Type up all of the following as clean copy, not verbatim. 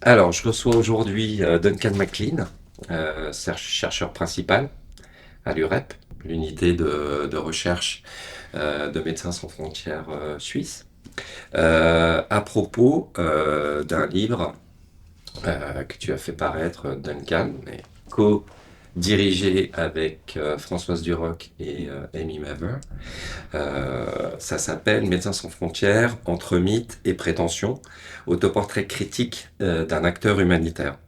Alors, je reçois aujourd'hui Duncan McLean, chercheur principal à l'UREP, l'unité de recherche de Médecins sans frontières suisse, à propos d'un livre que tu as fait paraître, Duncan, mais co-dirigé avec Françoise Duroc et Amy Maver. Ça s'appelle Médecins sans frontières, entre mythes et prétentions, autoportrait critique d'un acteur humanitaire.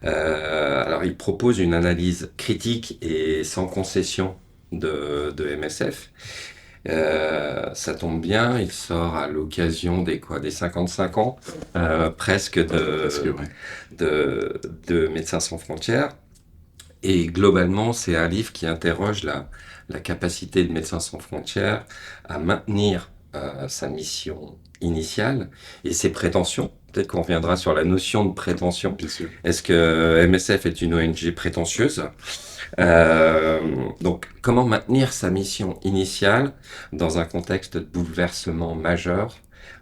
Alors, il propose une analyse critique et sans concession de MSF. Ça tombe bien, il sort à l'occasion des 55 ans, presque Presque, ouais. de Médecins sans frontières. Et globalement, c'est un livre qui interroge la capacité de Médecins sans frontières à maintenir sa mission initiale et ses prétentions. Peut-être qu'on reviendra sur la notion de prétention. Bien sûr. Est-ce que MSF est une ONG prétentieuse? Euh, donc, comment maintenir sa mission initiale dans un contexte de bouleversement majeur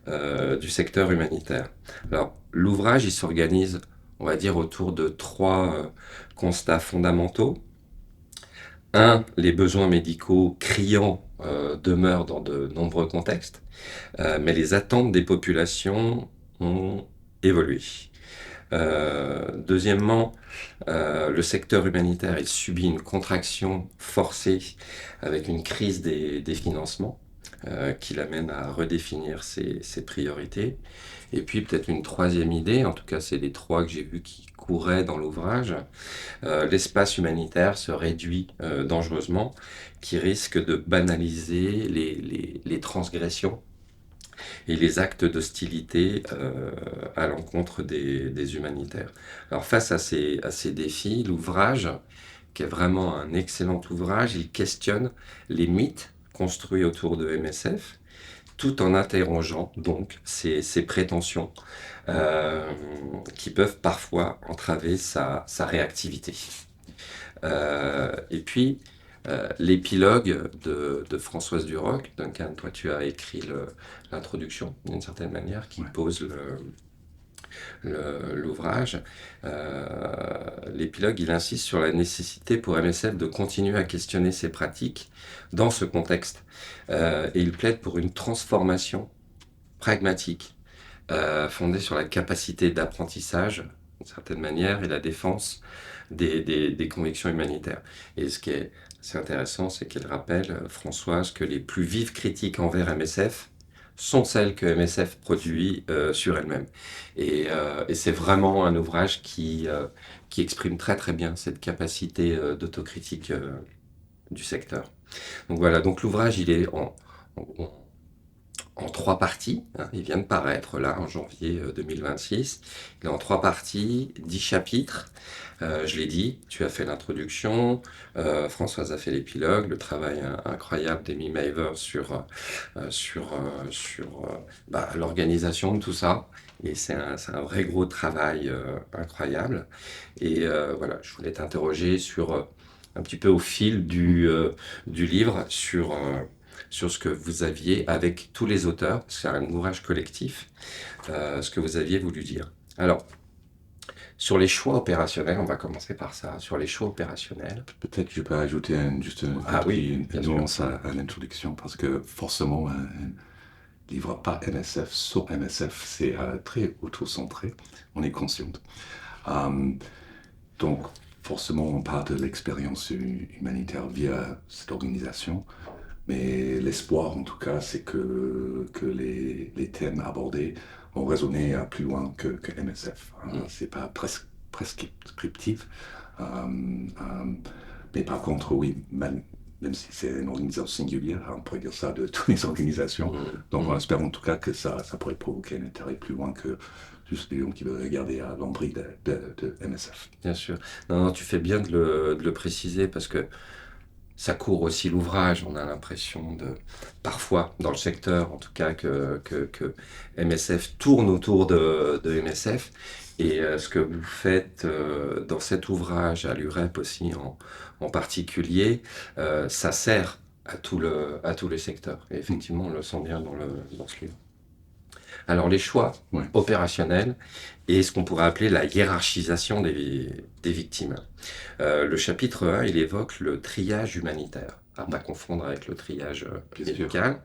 du secteur humanitaire? Alors, l'ouvrage, il s'organise, on va dire, autour de trois constats fondamentaux. Un, les besoins médicaux criants demeurent dans de nombreux contextes, mais les attentes des populations ont évolué. Deuxièmement, le secteur humanitaire il subit une contraction forcée avec une crise des financements qui l'amène à redéfinir ses priorités. Et puis peut-être une troisième idée, en tout cas c'est les trois que j'ai vus qui couraient dans l'ouvrage, l'espace humanitaire se réduit dangereusement, qui risque de banaliser les transgressions et les actes d'hostilité à l'encontre des humanitaires. Alors face à ces défis, l'ouvrage, qui est vraiment un excellent ouvrage, il questionne les mythes construits autour de MSF, tout en interrogeant donc ses prétentions euh, qui peuvent parfois entraver sa réactivité. Et puis, l'épilogue de Françoise Duroc, Duncan, toi tu as écrit l'introduction d'une certaine manière qui Ouais. pose l'ouvrage. L'épilogue, il insiste sur la nécessité pour MSF de continuer à questionner ses pratiques dans ce contexte. Et il plaide pour une transformation pragmatique, fondée sur la capacité d'apprentissage, d'une certaine manière, et la défense des convictions humanitaires. Et ce qui est assez intéressant, c'est qu'elle rappelle, Françoise, que les plus vives critiques envers MSF sont celles que MSF produit sur elle-même. Et c'est vraiment un ouvrage qui exprime très très bien cette capacité d'autocritique du secteur. Donc voilà, donc l'ouvrage, il est en, en trois parties, hein. Il vient de paraître là en janvier 2026. Il est en trois parties, 10 chapitres. Je l'ai dit, tu as fait l'introduction, Françoise a fait l'épilogue, le travail incroyable d'Amy Maver sur l'organisation de tout ça. Et c'est un vrai gros travail incroyable. Et voilà, je voulais t'interroger sur un petit peu au fil du livre sur ce que vous aviez avec tous les auteurs, c'est un ouvrage collectif, ce que vous aviez voulu dire. Alors, sur les choix opérationnels, on va commencer par ça, sur les choix opérationnels. Peut-être que je peux ajouter juste un Ah oui, petit bien sûr. nuance à l'introduction, parce que forcément, un livre pas MSF sur MSF, c'est très auto-centré, on est conscient. Euh, donc, forcément, on parle de l'expérience humanitaire via cette organisation, mais l'espoir, en tout cas, c'est que les thèmes abordés vont résonner plus loin que MSF. Mm. C'est pas prescriptif. Euh, euh, mais par contre, oui, même si c'est une organisation singulière, on pourrait dire ça de toutes les organisations. Mm. Donc, on Mm. espère en tout cas que ça pourrait provoquer un intérêt plus loin que juste des gens qui veulent regarder à l'embris de MSF. Bien sûr. Non, non, tu fais bien de le préciser parce que ça court aussi l'ouvrage. On a l'impression parfois, dans le secteur en tout cas, que MSF tourne autour de MSF. Et ce que vous faites dans cet ouvrage, à l'UREP aussi en particulier, ça sert à tout le secteur. Et effectivement, on le sent bien dans ce livre. Alors les choix Ouais. opérationnels et ce qu'on pourrait appeler la hiérarchisation des victimes. Le chapitre 1, il évoque le triage humanitaire, à pas confondre avec le triage Bien sûr. médical,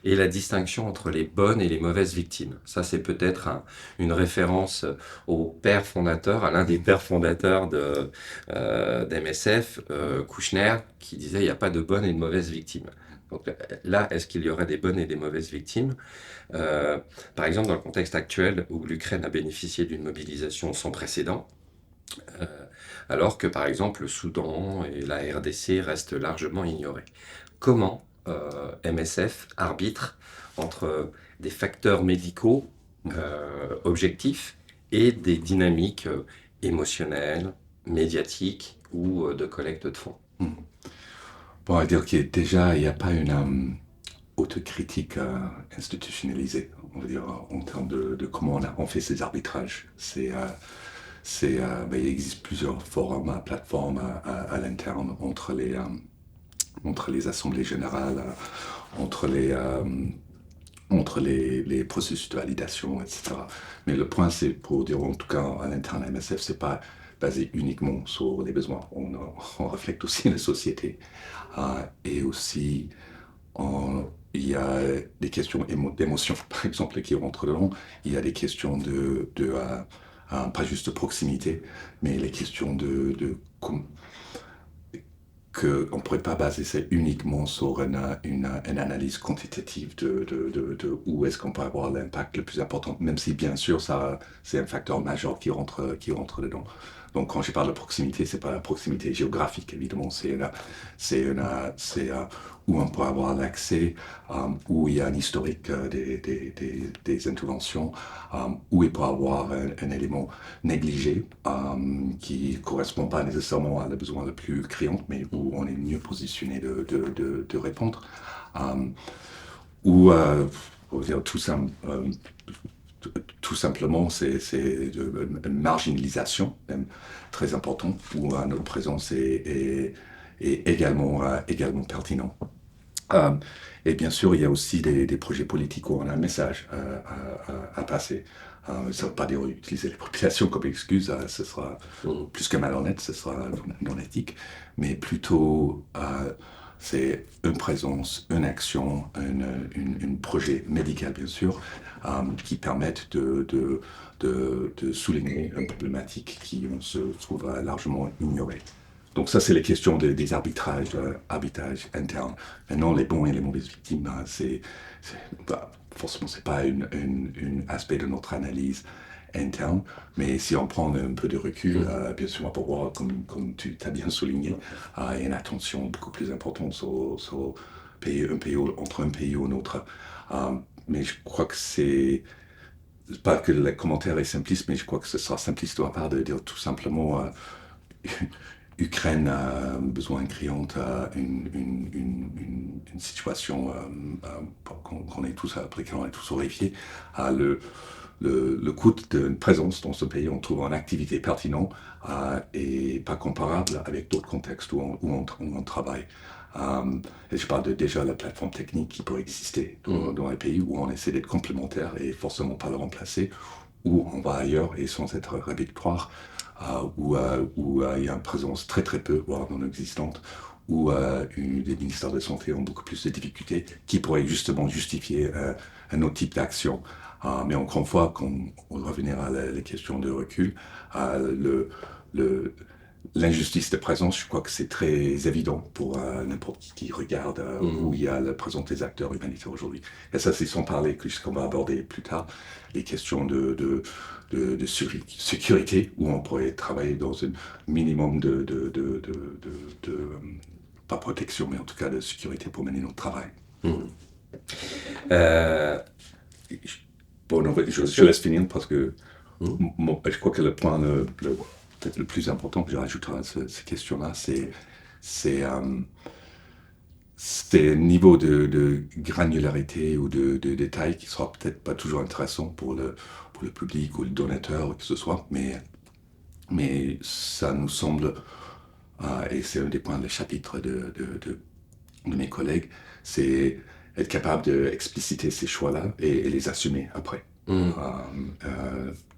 et la distinction entre les bonnes et les mauvaises victimes. Ça, c'est peut-être une référence au père fondateur, à l'un des pères fondateurs d'MSF, Kouchner, qui disait il n'y a pas de bonnes et de mauvaises victimes. Donc là, est-ce qu'il y aurait des bonnes et des mauvaises victimes? Euh, Par exemple, dans le contexte actuel où l'Ukraine a bénéficié d'une mobilisation sans précédent, euh, alors que par exemple le Soudan et la RDC restent largement ignorés. Comment MSF arbitre entre des facteurs médicaux objectifs et des dynamiques émotionnelles, médiatiques ou de collecte de fonds? Mm. Bon, on va dire que déjà, il n'y a pas une autocritique institutionnalisée, on va dire, en termes de comment on fait ces arbitrages. Ben, il existe plusieurs forums, plateformes à l'interne entre les assemblées générales, entre les processus de validation, etc. Mais le point, c'est pour dire, en tout cas, à l'interne à MSF, c'est pas basé uniquement sur les besoins. On reflète aussi la société. Et aussi, il y a des questions d'émotion, par exemple, qui rentrent dedans. Il y a des questions pas juste de proximité, mais les questions qu'on ne pourrait pas baser ça uniquement sur une analyse quantitative de où est-ce qu'on peut avoir l'impact le plus important, même si bien sûr ça c'est un facteur majeur qui rentre dedans. Donc quand je parle de proximité, c'est pas la proximité géographique évidemment, c'est où on peut avoir l'accès, où il y a un historique des interventions, où il peut y avoir un élément négligé qui ne correspond pas nécessairement à les besoins les plus criants, mais où on est mieux positionné de répondre. Euh, ou, on va dire tout simplement, c'est une marginalisation, même très importante, où notre présence est également pertinente. Euh, et bien sûr, il y a aussi des projets politiques où on a un message à passer. Ça ne veut pas dire utiliser les populations comme excuse, ce sera Mm. plus que malhonnête, ce sera non éthique, mais plutôt c'est une présence, une action, un projet médical bien sûr, qui permettent de souligner une problématique qui se trouve largement ignorée. Donc ça, c'est les questions des arbitrages internes. Maintenant, les bons et les mauvaises victimes, forcément, c'est pas un aspect de notre analyse interne, mais si on prend un peu de recul, bien sûr, on peut voir, comme tu as bien souligné, il y a une attention beaucoup plus importante sur entre un pays ou un autre. Mais je crois que c'est pas que le commentaire est simpliste, mais je crois que ce sera simpliste de ma part de dire tout simplement Ukraine a besoin criant une situation qu'on est tous après qu'on est tous horrifiés. Le coût d'une présence dans ce pays, on trouve en activité pertinente et pas comparable avec d'autres contextes où on travaille. Et je parle déjà de la plateforme technique qui peut exister dans les pays où on essaie d'être complémentaire et forcément pas le remplacer, où on va ailleurs et sans être rédhibitoire, où il y a une présence très très peu, voire non existante, où les ministères de santé ont beaucoup plus de difficultés, qui pourraient justement justifier un autre type d'action. Mais encore une fois, quand on va revenir à les questions de recul, le, l'injustice de présence, je crois que c'est très évident pour n'importe qui regarde où il y a la présence des acteurs humanitaires aujourd'hui. Et ça, c'est sans parler que ce qu'on va aborder plus tard, les questions de sécurité, où on pourrait travailler dans un minimum pas protection, mais en tout cas de sécurité pour mener notre travail. Mm. Euh, Bon, non, je laisse finir parce que mm. je crois que le point peut-être le plus important que je rajouterai à ces questions-là, c'est c'est un niveau de granularité ou de détail qui sera peut-être pas toujours intéressant pour le public ou le donateur, que ce soit, mais ça nous semble, et c'est un des points de chapitre de mes collègues, c'est être capable d'expliciter ces choix-là et les assumer après. Mm.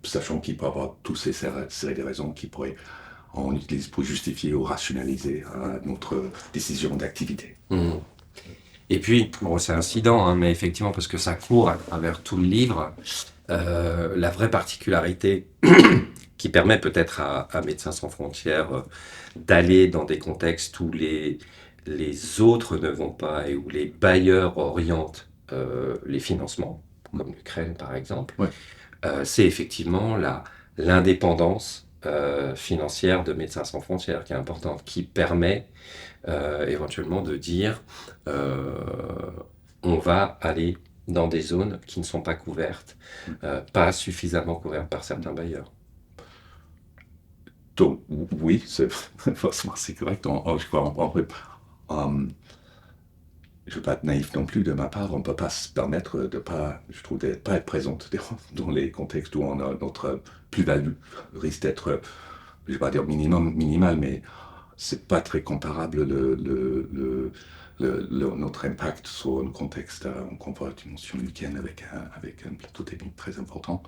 Sachant qu'il peut y avoir toutes ces séries de raisons qui pourraient, on utilise pour justifier ou rationaliser notre décision d'activité. Mm. Et puis, bon, c'est incident, hein, mais effectivement, parce que ça court à travers tout le livre, la vraie particularité qui permet peut-être à Médecins sans frontières d'aller dans des contextes où les autres ne vont pas et où les bailleurs orientent les financements, comme l'Ukraine par exemple, Ouais. c'est effectivement l'indépendance financière de Médecins sans frontières qui est importante, qui permet éventuellement de dire on va aller dans des zones qui ne sont pas couvertes, pas suffisamment couvertes par certains bailleurs. Donc, oui, forcément, c'est correct. Je crois, je ne veux pas être naïf non plus de ma part, on ne peut pas se permettre de pas, je trouve, de pas être présente dans les contextes où on a notre plus-value risque d'être, je ne vais pas dire minimal, mais c'est pas très comparable notre impact sur un contexte, on voit la dimension week-end avec un plateau technique très important,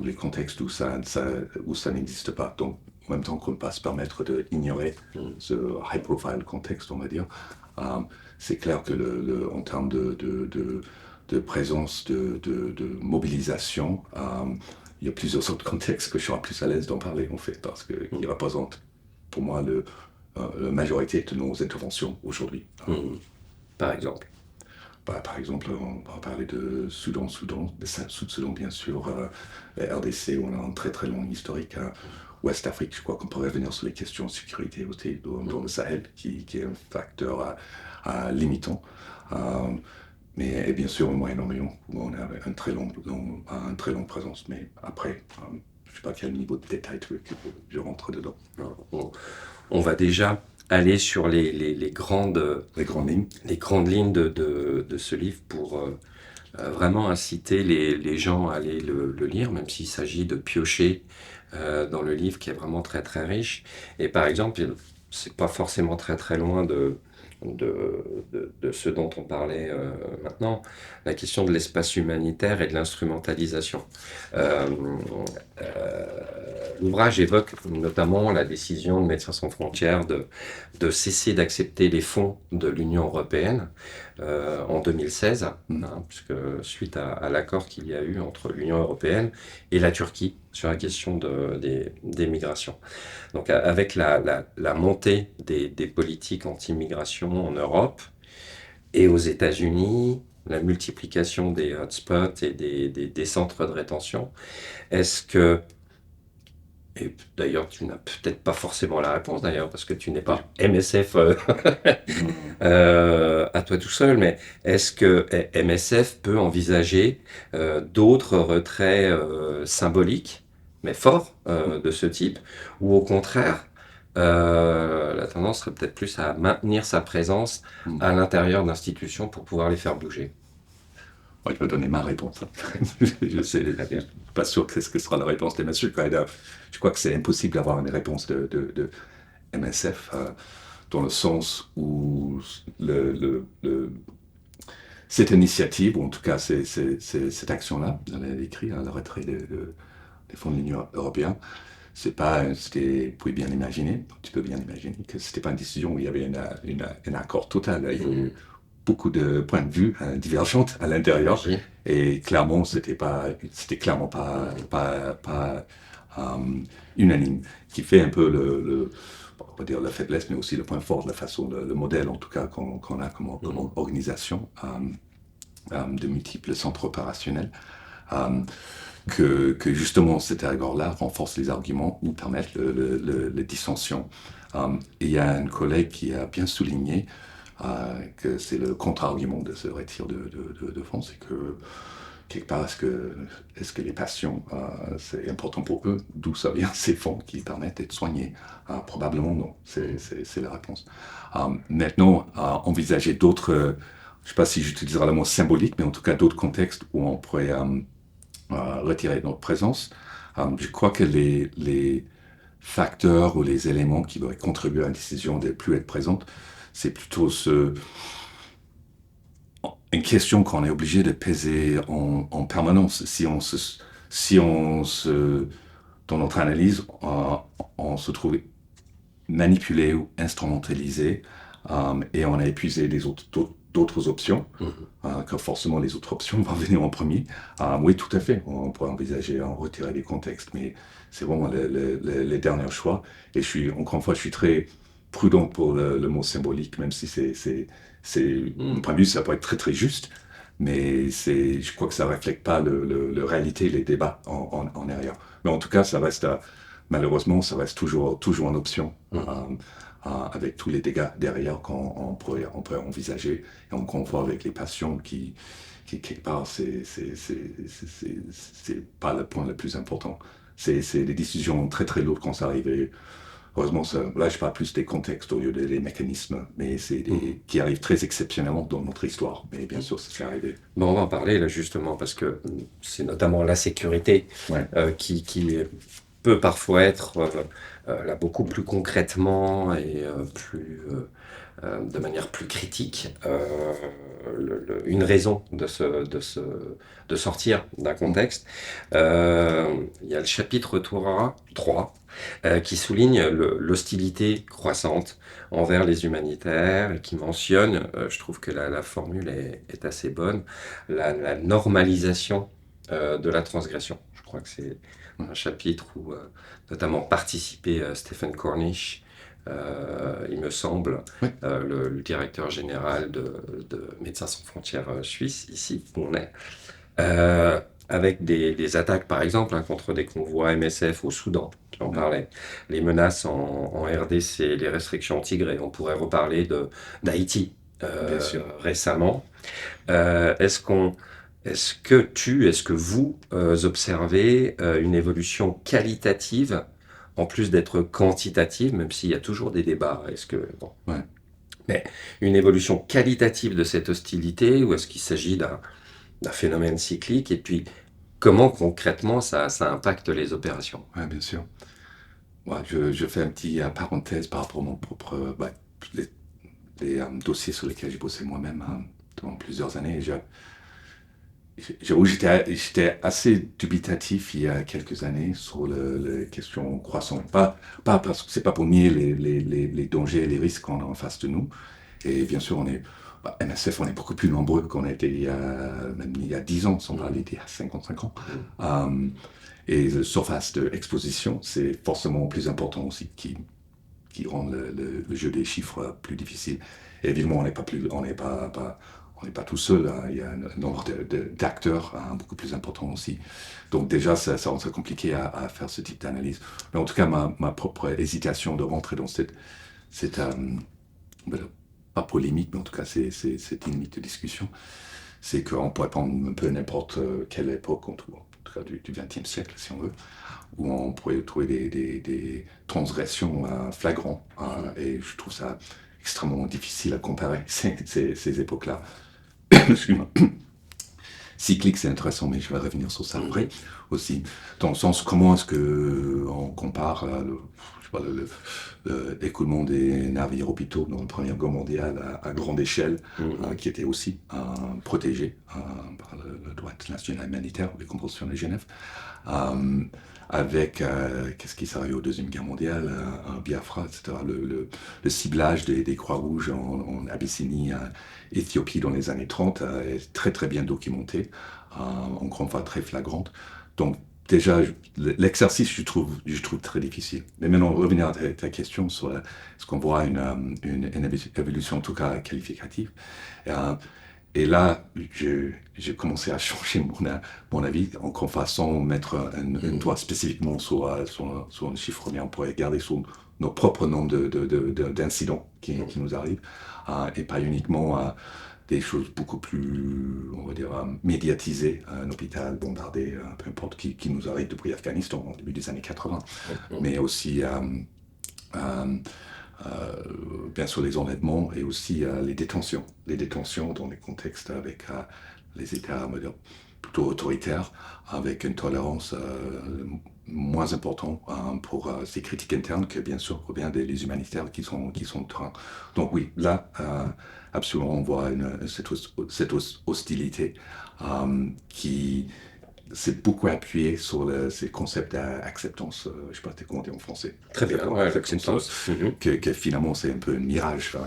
les contextes où ça n'existe pas. Donc, en même temps qu'on ne peut pas se permettre d'ignorer ce high-profile contexte, on va dire, c'est clair que en termes de présence, de mobilisation, il y a plusieurs autres contextes que je serai plus à l'aise d'en parler, en fait, parce qu'ils représentent, pour moi, la majorité de nos interventions aujourd'hui. Par exemple. Par exemple, on va parler de Soudan, Sud-Soudan, bien sûr, la RDC, où on a un très très long historique. Ouest Afrique, je crois qu'on pourrait revenir sur les questions de sécurité aussi dans le Sahel, qui est un facteur limitant. Mais et bien sûr, au Moyen-Orient, où on a une très longue présence. Mais après, je ne sais pas quel niveau de détail tu veux que je rentre dedans. On va déjà aller sur les grandes lignes de ce livre pour vraiment inciter les gens à aller le lire, même s'il s'agit de piocher dans le livre qui est vraiment très très riche. Et par exemple, c'est pas forcément très très loin de ce dont on parlait maintenant, la question de l'espace humanitaire et de l'instrumentalisation. Euh, L'ouvrage évoque notamment la décision de Médecins sans frontières de cesser d'accepter les fonds de l'Union européenne en 2016, puisque suite à l'accord qu'il y a eu entre l'Union européenne et la Turquie sur la question des migrations. Donc avec la montée des politiques anti-migration en Europe et aux États-Unis, la multiplication des hotspots et des centres de rétention, est-ce que, et d'ailleurs tu n'as peut-être pas forcément la réponse d'ailleurs parce que tu n'es pas MSF à toi tout seul, mais est-ce que MSF peut envisager d'autres retraits symboliques, mais forts, de ce type, ou au contraire, la tendance serait peut-être plus à maintenir sa présence à l'intérieur d'institutions pour pouvoir les faire bouger? Je vais donner ma réponse. Je sais, je suis pas sûr que ce que sera la réponse de M. Kaida. Je crois que c'est impossible d'avoir une réponse de MSF dans le sens où cette initiative, ou en tout cas cette action-là, elle est écrite à le retrait des fonds de l'Union européenne, c'est pas, vous pouvez bien imaginer, tu peux bien imaginer que c'était pas une décision où il y avait un accord total. Il y a eu beaucoup de points de vue divergents à l'intérieur, et clairement, c'était clairement pas unanime, qui fait un peu on va dire la faiblesse, mais aussi le point fort de la façon, le modèle en tout cas qu'on a comme organisation de multiples centres opérationnels. Que justement cet accord-là renforce les arguments ou permettent les dissensions. Et il y a un collègue qui a bien souligné que c'est le contre-argument de ce retire de fonds, c'est que quelque part, est-ce que les patients, c'est important pour eux, d'où ça vient ces fonds qui permettent d'être soignés? Probablement non, c'est la réponse. Maintenant, envisager d'autres, je ne sais pas si j'utiliserai le mot symbolique, mais en tout cas d'autres contextes où on pourrait retirer notre présence. Je crois que les facteurs ou les éléments qui devraient contribuer à une décision de ne plus être présente, c'est plutôt une question qu'on est obligé de peser en permanence. Si on se, dans notre analyse, on se trouve manipulé ou instrumentalisé, et on a épuisé d'autres options, Mhm. que forcément les autres options vont venir en premier. Oui, tout à fait, on pourrait envisager en retirer des contextes, mais c'est vraiment les derniers choix. Et encore une fois, je suis très prudent pour le mot symbolique, même si mon Mhm. point de vue, ça peut être très très juste, mais je crois que ça ne reflète pas le réalité, les débats en arrière. Mais en tout cas, malheureusement, ça reste toujours une option, Mhm. avec tous les dégâts derrière qu'on pourrait envisager. Et on voit avec les patients quelque part, c'est pas le point le plus important. C'est des décisions très très lourdes quand ça arrive. Et heureusement, là, je parle plus des contextes au lieu des mécanismes, mais Mhm. qui arrivent très exceptionnellement dans notre histoire. Mais bien Mhm. sûr, ça s'est arrivé. Bon, on va en parler là justement parce que c'est notamment la sécurité Ouais, qui peut parfois être là beaucoup plus concrètement et de manière plus critique une raison de sortir d'un mm, contexte. Il y a le chapitre 3 qui souligne l'hostilité croissante envers les humanitaires et qui mentionne, je trouve que la formule est assez bonne, la normalisation de la transgression. Je crois que c'est mm, un chapitre où notamment participait Stephen Cornish, il me semble, ouais, le directeur général de Médecins sans frontières suisse, ici où on est, avec des attaques par exemple contre des convois MSF au Soudan, tu en ouais, parlais, les menaces en RDC, les restrictions anti-gré, on pourrait reparler mm, d'Haïti bien sûr. récemment. Est-ce que vous observez une évolution qualitative en plus d'être quantitative, même s'il y a toujours des débats, bon, Ouais. mais une évolution qualitative de cette hostilité ou est-ce qu'il s'agit d'un phénomène cyclique et puis comment concrètement ça impacte les opérations? Ouais, bien sûr. Ouais, je fais un petit parenthèse par rapport à mon propre, les dossiers sur lesquels j'ai bossé moi-même, pendant plusieurs années. J'avoue, j'étais assez dubitatif il y a quelques années sur les questions croissantes. Pas parce que c'est pas pour nier les dangers et les risques qu'on a en face de nous. Et bien sûr, MSF, on est beaucoup plus nombreux qu'on a été même il y a 10 ans, sans parler Mhm, d'il y a 55 ans. mhm, Euh, et le surface d'exposition, c'est forcément plus important aussi, qui rend le jeu des chiffres plus difficile. Et évidemment, on n'est pas tout seul, hein. Il y a un nombre d'acteurs, hein, beaucoup plus important aussi. Donc déjà, ça rend ça compliqué à faire ce type d'analyse. Mais en tout cas, ma propre hésitation de rentrer dans cette ben, pas polémique, mais en tout cas, cette limite de discussion, c'est qu'on pourrait prendre un peu n'importe quelle époque, en tout cas du XXe siècle, si on veut, où on pourrait trouver des transgressions flagrantes. mhm, Et je trouve ça extrêmement difficile à comparer ces époques-là. Excuse-moi. Cyclique, c'est intéressant, mais je vais revenir sur ça après mhm, aussi. Dans le sens, comment est-ce que on compare je sais pas, l'écoulement des navires hôpitaux dans la Première Guerre mondiale à grande échelle, mhm, qui était aussi protégé par le droit international humanitaire, les conventions de Genève, euh, avec qu'est-ce qui s'est arrivé au Deuxième Guerre mondiale, Biafra, etc. Le ciblage des Croix-Rouges en Abyssinie, Éthiopie dans les années 30 est très très bien documenté, encore une fois très flagrante. Donc déjà, l'exercice, je trouve très difficile. Mais maintenant, revenir à ta question sur est-ce qu'on voit une évolution, en tout cas qualificative. Euh, et là, j'ai commencé à changer mon avis, en façon mettre une mhm, doigt spécifiquement sur un chiffre, mais on pourrait garder sur nos propres nombres d'incidents qui nous arrivent, et pas uniquement des choses beaucoup plus, on va dire, médiatisées, un hôpital bombardé, peu importe, qui nous arrive depuis Afghanistan au début des années 80, mhm, mais aussi euh, bien sûr les enlèvements et aussi les détentions. Les détentions dans les contextes avec les États, on va dire, plutôt autoritaire, avec une tolérance moins importante pour ces critiques internes que bien sûr provient des humanitaires qui sont de terrain. Donc oui, là, absolument, on voit cette hostilité qui c'est beaucoup appuyé sur ces concepts d'acceptance, je ne sais pas comment dire en français. Très bien, Exactement, ouais, acceptance, l'acceptance. Mhm. que finalement c'est un peu un mirage.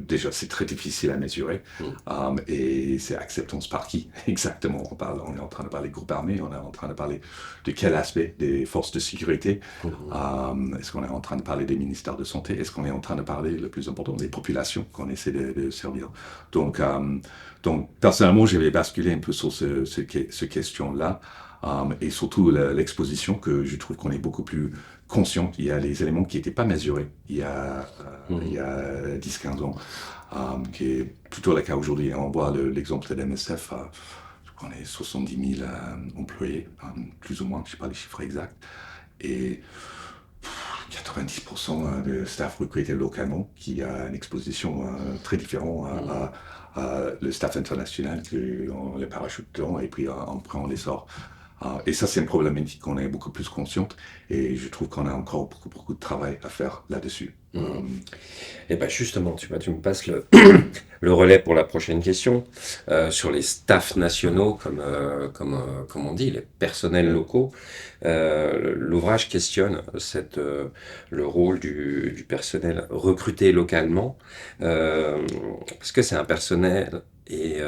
Déjà, c'est très difficile à mesurer. Mhm. Et c'est acceptance par qui exactement? On est en train de parler de groupes armés, on est en train de parler de quel aspect des forces de sécurité? Mhm. Est-ce qu'on est en train de parler des ministères de santé? Est-ce qu'on est en train de parler, le plus important, des populations qu'on essaie de servir? Donc, donc, personnellement, j'avais basculé un peu sur ce question-là, et surtout l'exposition, que je trouve qu'on est beaucoup plus conscient. Il y a les éléments qui n'étaient pas mesurés il y Mhm. a 10-15 ans, qui est plutôt le cas aujourd'hui. On voit l'exemple de l'MSF, je crois qu'on est 70 000 employés, plus ou moins, je ne sais pas les chiffres exacts, et 90% de staff recruté localement, qui a une exposition très différente Mhm. à le staff international, que on les parachute dedans et puis après on les sort. Et ça, c'est une problématique qu'on est beaucoup plus consciente et je trouve qu'on a encore beaucoup de travail à faire là-dessus. Mhm. Et ben justement, tu vois, tu me passes le relais pour la prochaine question sur les staffs nationaux, comme on dit, les personnels locaux. L'ouvrage questionne le rôle du personnel recruté localement, parce que c'est un personnel, et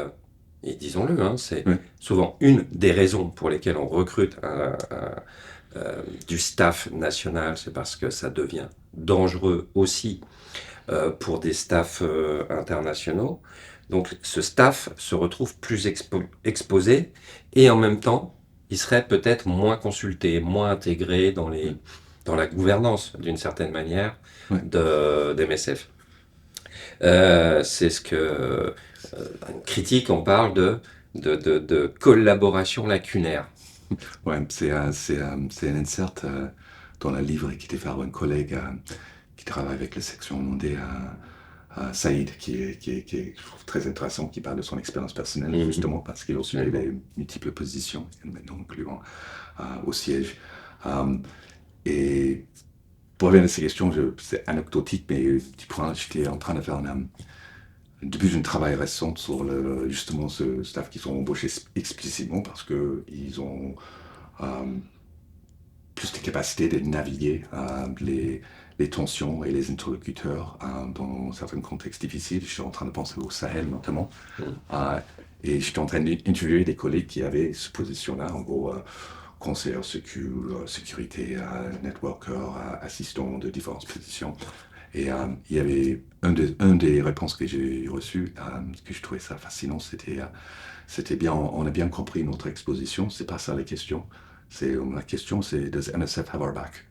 disons-le, hein, c'est Oui, souvent une des raisons pour lesquelles on recrute du staff national, c'est parce que ça devient dangereux aussi pour des staffs internationaux. Donc ce staff se retrouve plus exposé et en même temps, il serait peut-être moins consulté, moins intégré oui, dans la gouvernance d'une certaine manière oui. d'MSF. C'est ce que une critique, on parle de collaboration lacunaire. Ouais, c'est un insert dans le livre qui était fait par un collègue qui travaille avec la section Mondé à Saïd, qui est, je trouve, très intéressant, qui parle de son expérience personnelle, Mhm. justement parce qu'il a occupé Absolument. des multiples positions, et maintenant incluant au siège. Euh, et pour revenir à ces questions, c'est anecdotique, mais petit point, j'étais en train de faire un début d'un travail récent sur justement ce staff qui sont embauchés explicitement parce qu'ils ont euh, plus de capacité de naviguer les tensions et les interlocuteurs dans certains contextes difficiles. Je suis en train de penser au Sahel notamment. Mhm. Euh, et j'étais en train d'interviewer des collègues qui avaient cette position-là, en gros, conseillers sécurité, networker, assistants de différentes positions. Et il y avait un des réponses que j'ai reçues, que je trouvais ça fascinant, c'était bien, on a bien compris notre exposition, c'est pas ça la question. La question, c'est does MSF have our back?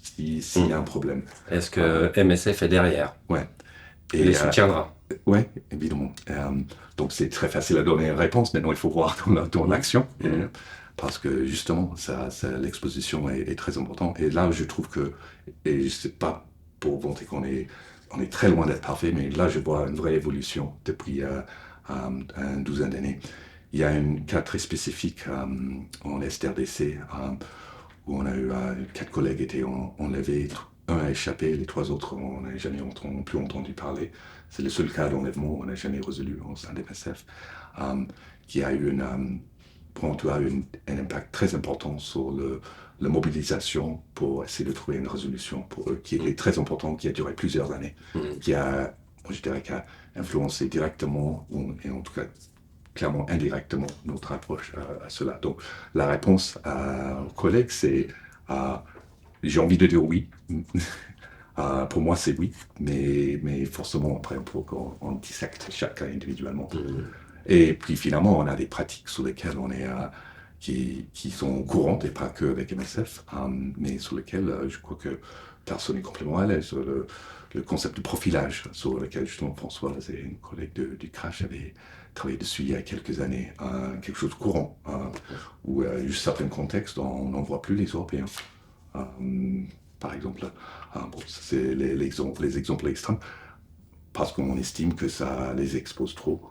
S'il y a un Mhm. problème. Est-ce Euh, que MSF est derrière ouais. et les Et soutiendra? ouais, évidemment. Donc c'est très facile à donner une réponse. Maintenant, il faut voir dans Mhm. l'action. Mhm. Parce que justement, l'exposition est très importante. Et là, je trouve que, et c'est pas pour vanter on est très loin d'être parfait, mais là, je vois une vraie évolution depuis une douzaine d'années. Il y a un cas très spécifique en STRDC où on a eu 4 collègues étaient enlevés, un a échappé, les 3 autres, on n'a jamais plus entendu parler. C'est le seul cas d'enlèvement qu'on n'a jamais résolu au sein des MSF, qui a eu bon, tu as eu un impact très important sur la mobilisation pour essayer de trouver une résolution pour eux, qui est très important, qui a duré plusieurs années, Mhm. qui a, je dirais, qui a influencé directement, et en tout cas clairement indirectement, notre approche à cela. Donc la réponse aux collègues, c'est euh, j'ai envie de dire oui. Pour moi, c'est oui, mais forcément, après, pour qu'on dissecte chacun individuellement. Mhm. Et puis finalement, on a des pratiques sur lesquelles on est, qui sont courantes, et pas que avec MSF, mais sur lesquelles je crois que personne n'est complètement à l'aise. Le concept de profilage, sur lequel justement Françoise et une collègue du Crash avaient travaillé dessus il y a quelques années, quelque chose de courant, où juste certains contextes, on n'en voit plus les Européens. Euh, Par exemple, bon, c'est les exemples extrêmes. parce qu'on estime que ça les expose trop,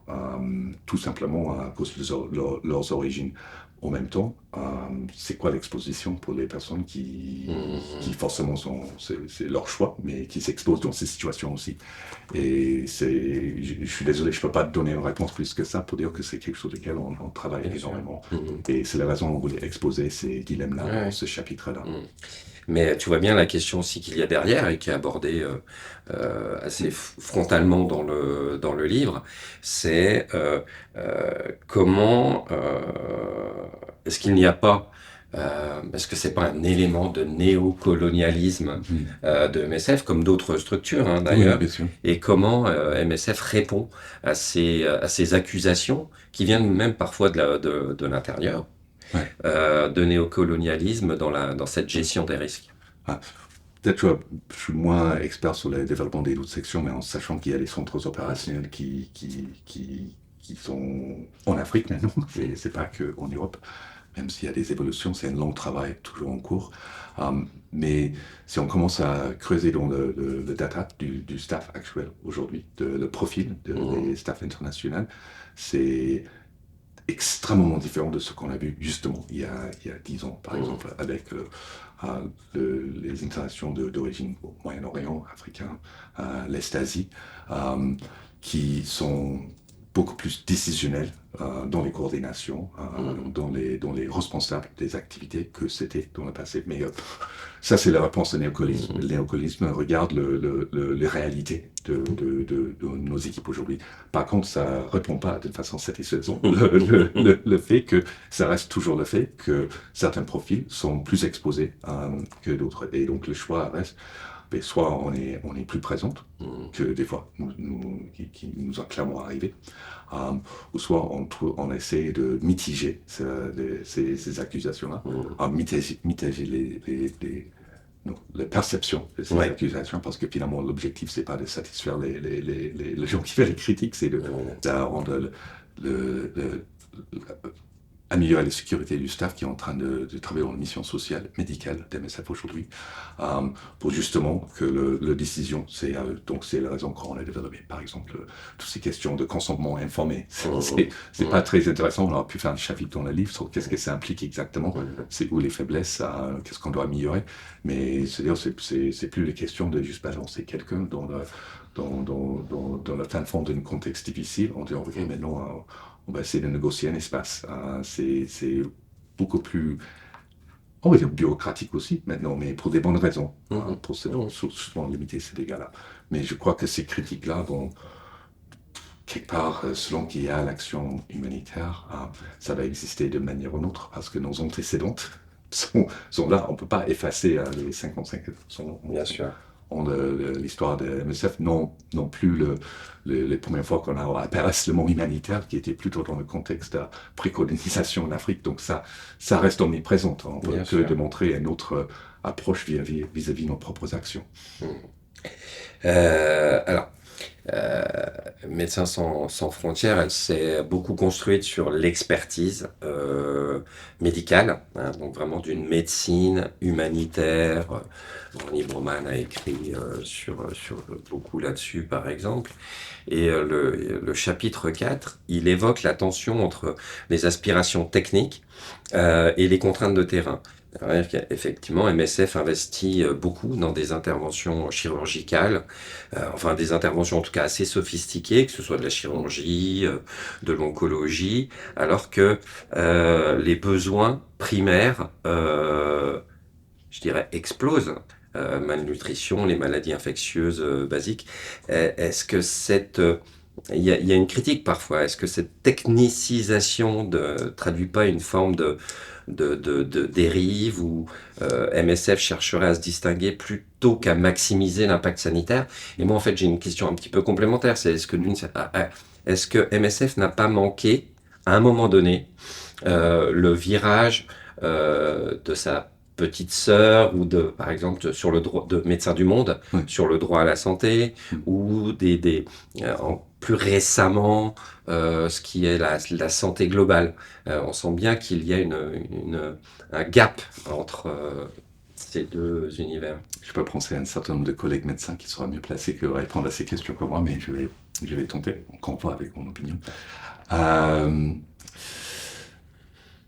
tout simplement à cause de leurs origines. En même temps, c'est quoi l'exposition pour les personnes qui forcément c'est leur choix, mais qui s'exposent dans ces situations aussi. Et je suis désolé, je ne peux pas te donner une réponse plus que ça pour dire que c'est quelque chose auquel on travaille Bien sûr. énormément. Et c'est la raison dont on voulait exposer ces dilemmes-là Ouais. dans ce chapitre-là. Mais tu vois bien la question aussi qu'il y a derrière et qui est abordée assez frontalement dans le livre, c'est comment est-ce qu'il n'y a pas, est-ce que c'est pas un élément de néocolonialisme de MSF, comme d'autres structures hein, Oui, d'ailleurs, bien sûr. et comment MSF répond à ces accusations qui viennent même parfois de l'intérieur Ouais. de néocolonialisme dans cette gestion des risques. Ah, peut-être que je suis moins expert sur le développement des autres sections, mais en sachant qu'il y a des centres opérationnels qui sont en Afrique maintenant, c'est pas qu'en Europe, même s'il y a des évolutions, c'est un long travail toujours en cours. Mais si on commence à creuser dans le data du staff actuel aujourd'hui, le profil des staffs internationaux, c'est extrêmement différent de ce qu'on a vu justement il y a 10 ans, par exemple, avec les installations d'origine au Moyen-Orient, africain, l'Est Asie, qui sont beaucoup plus décisionnels dans les coordinations, dans les responsables des activités que c'était dans le passé. Mais ça, c'est la réponse au néocolisme. Le néocolisme regarde les réalités de nos équipes aujourd'hui. Par contre, ça ne répond pas de façon satisfaisante le fait que ça reste toujours le fait que certains profils sont plus exposés que d'autres. Et donc, le choix reste, mais soit on est plus présente que des fois qui nous a clairement arrivé, ou soit on essaie de mitiger ces accusations-là, mitiger la perception de ces accusations, parce que finalement l'objectif c'est pas de satisfaire les gens qui font les critiques, c'est de rendre améliorer la sécurité du staff qui est en train de travailler dans une mission sociale, médicale d'MSF aujourd'hui, pour justement que la décision, donc c'est la raison qu'on a développé, par exemple, toutes ces questions de consentement informé. C'est pas très intéressant, on aurait pu faire un chapitre dans le livre sur qu'est-ce que ça implique exactement, c'est où les faiblesses, qu'est-ce qu'on doit améliorer, mais c'est plus les questions de juste balancer quelqu'un dans le fin fond d'un contexte difficile, en disant, ok, maintenant, on va essayer de négocier un espace. C'est beaucoup plus, on va dire, bureaucratique aussi maintenant, mais pour des bonnes raisons, pour souvent limiter ces dégâts-là. Mais je crois que ces critiques-là vont, quelque part, selon qu'il y a l'action humanitaire, ça va exister de manière ou d'une autre, parce que nos antécédentes sont là. On ne peut pas effacer les 55 Bien sûr. L'histoire de MSF, non plus les premières fois qu'on a apparaissé le mot humanitaire, qui était plutôt dans le contexte de précolonisation en Afrique. Donc ça reste omniprésent. On peut que démontrer une autre approche vis-à-vis de nos propres actions. Alors, Médecins sans frontières, elle s'est beaucoup construite sur l'expertise médicale, hein, donc vraiment d'une médecine humanitaire. Ronnie Broman a écrit sur beaucoup là-dessus, par exemple. Et le chapitre 4, il évoque la tension entre les aspirations techniques et les contraintes de terrain. Effectivement, MSF investit beaucoup dans des interventions chirurgicales, enfin des interventions en tout cas assez sophistiquées, que ce soit de la chirurgie, de l'oncologie, alors que les besoins primaires, je dirais, explosent. Malnutrition, les maladies infectieuses basiques. Est-ce que il y a une critique parfois. Est-ce que cette technicisation ne traduit pas une forme de dérive où MSF chercherait à se distinguer plutôt qu'à maximiser l'impact sanitaire? Et moi, en fait, j'ai une question un petit peu complémentaire. C'est est-ce que MSF n'a pas manqué, à un moment donné, le virage de sa petite sœur ou par exemple, sur le droit de Médecins du Monde, sur le droit à la santé, ou plus récemment, ce qui est la santé globale. On sent bien qu'il y a un gap entre ces deux univers? Je peux penser à un certain nombre de collègues médecins qui seraient mieux placés que répondre à ces questions que moi, mais je vais tenter, encore une fois, avec mon opinion. Euh,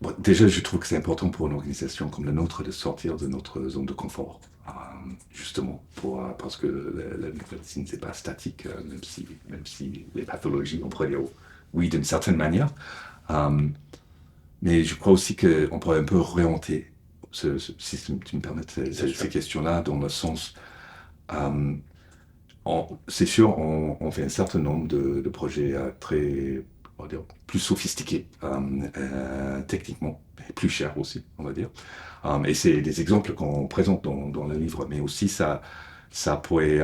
bon, déjà, je trouve que c'est important pour une organisation comme la nôtre de sortir de notre zone de confort. Justement, parce que la médecine, c'est pas statique, même si les pathologies, on pourrait dire oui d'une certaine manière. Euh, mais je crois aussi qu'on pourrait un peu réorienter, si tu me permets, ces questions-là, dans le sens, euh, c'est sûr, on fait un certain nombre de projets très, on va dire, plus sophistiqués techniquement, et plus chers aussi, on va dire. Et c'est des exemples qu'on présente dans le livre, mais aussi ça pourrait,